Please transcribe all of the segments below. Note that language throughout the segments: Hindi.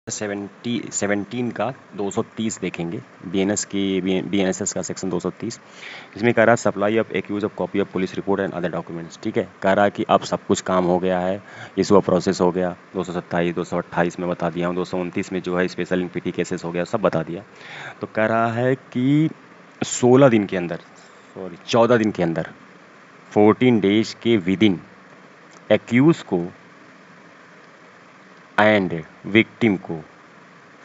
17 का 230 देखेंगे। बीएनएसएस का सेक्शन 230। इसमें कह रहा है supply of accused of copy of police report and other documents. ठीक है, कह रहा है कि अब सब कुछ काम हो गया है, इस वो प्रोसेस हो गया। 227 228 में बता दिया हूँ, 229 में जो है स्पेशल इनपीटी केसेस हो गया, सब बता दिया। तो कह रहा है कि 16 दिन के अंदर, 14 दिन के अंदर, 14 डेज के विद इन एक्यूज को एंड विक्टिम को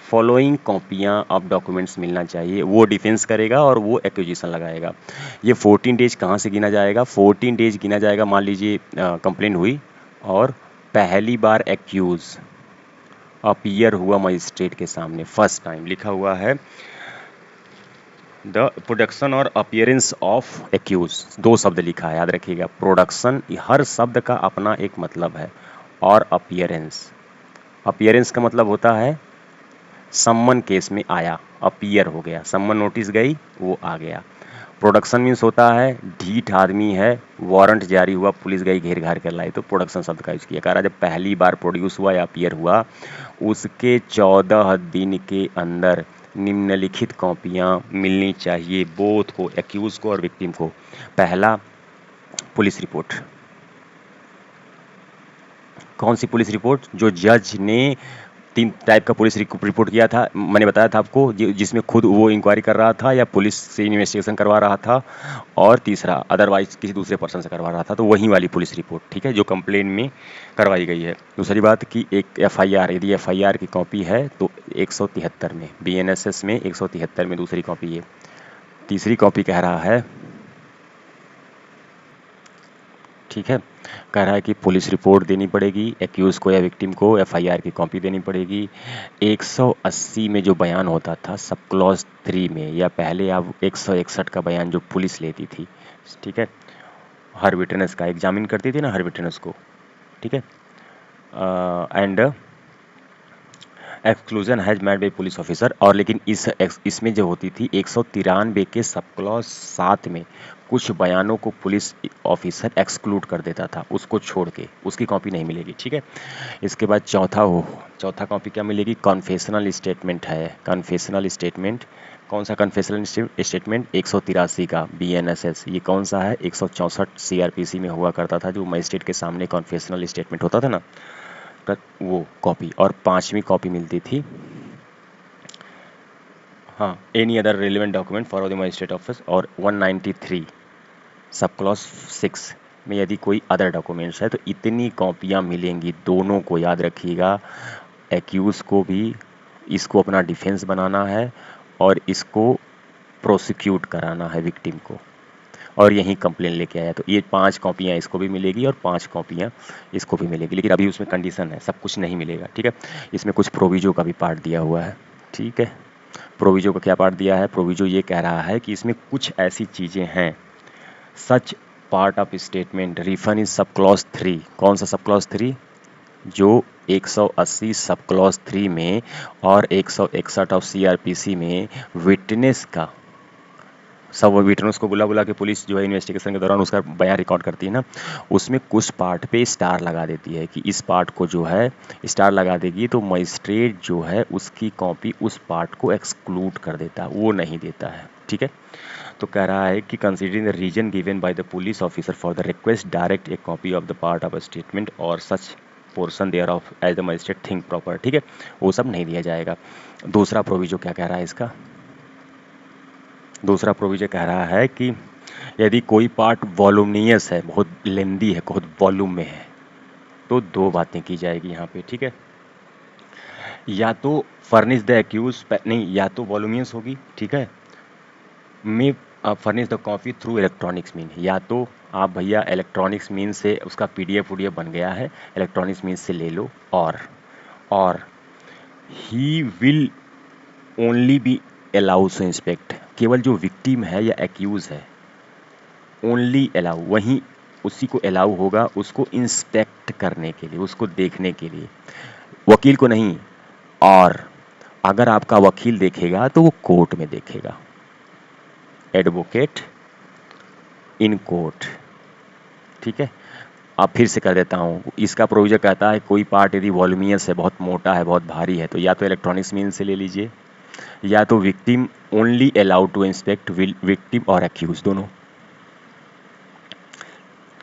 फॉलोइंग कॉपियाँ ऑफ डॉक्यूमेंट्स मिलना चाहिए। वो डिफेंस करेगा और वो एक्विजिशन लगाएगा। ये 14 डेज कहाँ से गिना जाएगा? 14 डेज गिना जाएगा, मान लीजिए कंप्लेन हुई और पहली बार एक्यूज अपीयर हुआ मजिस्ट्रेट के सामने, फर्स्ट टाइम लिखा हुआ है द प्रोडक्शन और अपीयरेंस ऑफ एक्यूज, दो शब्द लिखा है, याद रखिएगा। प्रोडक्शन, हर शब्द का अपना एक मतलब है, और अपीयरेंस, अपीयरेंस का मतलब होता है सम्मन केस में आया, अपीयर हो गया, सम्मन नोटिस गई, वो आ गया। प्रोडक्शन मीन्स होता है ढीठ आदमी है, वारंट जारी हुआ, पुलिस गई घेर घार कर लाई, तो प्रोडक्शन शब्द का यूज किया। कह रहा जब पहली बार प्रोड्यूस हुआ या अपीयर हुआ, उसके 14 दिन के अंदर निम्नलिखित कॉपियाँ मिलनी चाहिए बोथ को, एक्यूज को और विक्टिम को। पहला, पुलिस रिपोर्ट। कौन सी पुलिस रिपोर्ट? जो जज ने 3 टाइप का पुलिस रिपोर्ट किया था, मैंने बताया था आपको, जिसमें खुद वो इंक्वायरी कर रहा था या पुलिस से इन्वेस्टिगेशन करवा रहा था, और तीसरा अदरवाइज किसी दूसरे पर्सन से करवा रहा था, तो वही वाली पुलिस रिपोर्ट, ठीक है, जो कंप्लेन में करवाई गई है। दूसरी बात कि एक एफआईआर, यदि एफआईआर की कॉपी है तो 173 में, बीएनएसएस में 173 में दूसरी कॉपी है। तीसरी कॉपी कह रहा है, ठीक है, कह रहा है कि पुलिस रिपोर्ट देनी पड़ेगी एक्यूज को या विक्टिम को, एफआईआर की कॉपी देनी पड़ेगी। 180 में जो बयान होता था सब क्लॉज 3 में, या पहले अब 161 का बयान जो पुलिस लेती थी, ठीक है, हर विटनेस का एग्जामिन करती थी ना, हर विटनेस को, ठीक है, and exclusion has made by police officer. और लेकिन इसमें जो होती थी 193 के सब क्लॉज 7 में कुछ बयानों को पुलिस ऑफिसर एक्सक्लूड कर देता था, उसको छोड़ के, उसकी कॉपी नहीं मिलेगी, ठीक है। इसके बाद चौथा कॉपी क्या मिलेगी? कॉन्फेशनल स्टेटमेंट है, कॉन्फेशनल स्टेटमेंट। कौन सा कन्फेशनल स्टेटमेंट? 183 का बीएनएसएस। ये कौन सा है? 164 सीआरपीसी में हुआ करता था, जो मजिस्ट्रेट के सामने कॉन्फेशनल स्टेटमेंट होता था ना, वो कॉपी। और 5वीं कॉपी मिलती थी, हाँ, any other relevant document for the magistrate office. और 193 सब क्लॉज 6 में यदि कोई अदर डॉक्यूमेंट्स है, तो इतनी कॉपियाँ मिलेंगी दोनों को, याद रखिएगा। एक्यूज़ को भी इसको अपना डिफेंस बनाना है और इसको प्रोसिक्यूट कराना है विक्टिम को, और यही कंप्लेन लेके आया। तो ये 5 कॉपियाँ इसको भी मिलेगी और 5 कॉपियाँ इसको भी मिलेगी, लेकिन अभी उसमें कंडीशन है, सब कुछ नहीं मिलेगा, ठीक है। इसमें कुछ प्रोविजो का भी पार्ट दिया हुआ है, ठीक है। प्रोविजो का क्या पार्ट दिया है? प्रोविजो ये कह रहा है कि इसमें कुछ ऐसी चीज़ें हैं, such part of statement refer in sub clause 3। कौन सा सब क्लॉज 3? जो 180 सब क्लॉज 3 में और 161 ऑफ सीआरपीसी में विटनेस का, सब विटनेस को बुला बुला के पुलिस जो है इन्वेस्टिगेशन के दौरान उसका बयान रिकॉर्ड करती है ना, उसमें कुछ पार्ट पे स्टार लगा देती है कि इस पार्ट को जो है स्टार लगा देगी, तो मजिस्ट्रेट जो है उसकी कॉपी उस पार्ट को एक्सक्लूड कर देता है, वो नहीं देता है, ठीक है। तो कह रहा है कि considering the reason given by the police officer for the request direct a copy of the part of a statement और such portion thereof as the magistrate think proper, ठीक है, वो सब नहीं दिया जाएगा। दूसरा प्रोविजो क्या कह रहा है इसका? दूसरा प्रोविजन कह रहा है कि यदि कोई पार्ट वॉल्यूमिनियस है, बहुत लेंदी है, बहुत वॉल्यूम में है, तो 2 बातें की जाएगी यहाँ पे, ठीक है। या तो फर्निश द एक्यूज, नहीं, या तो वॉल्यूमियस होगी, ठीक है, में furnish the copy through electronics mean, या तो आप भैया इलेक्ट्रॉनिक्स मीन से उसका पीडीएफ वूडीएफ बन गया है, इलेक्ट्रॉनिक्स मीन से ले लो। और he will only be allowed to inspect, केवल जो विक्टिम है या एक्यूज है, ओनली अलाउ, वहीं उसी को अलाउ होगा उसको इंस्पेक्ट करने के लिए, उसको देखने के लिए, वकील को नहीं। और अगर आपका वकील देखेगा तो वो कोर्ट में देखेगा, एडवोकेट इन कोर्ट, ठीक है। अब फिर से कर देता हूँ, इसका प्रोविजन कहता है कोई पार्ट यदि वॉल्यूमियस है, बहुत मोटा है, बहुत भारी है, तो या तो इलेक्ट्रॉनिक्स मीन से ले लीजिए, या तो victim only allowed to inspect, victim और एक्यूज दोनों,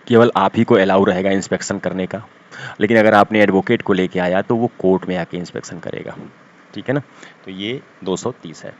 केवल आप ही को अलाउ रहेगा इंस्पेक्शन करने का। लेकिन अगर आपने एडवोकेट को लेके आया तो वो कोर्ट में आके इंस्पेक्शन करेगा। ठीक है ना, तो ये 230 है।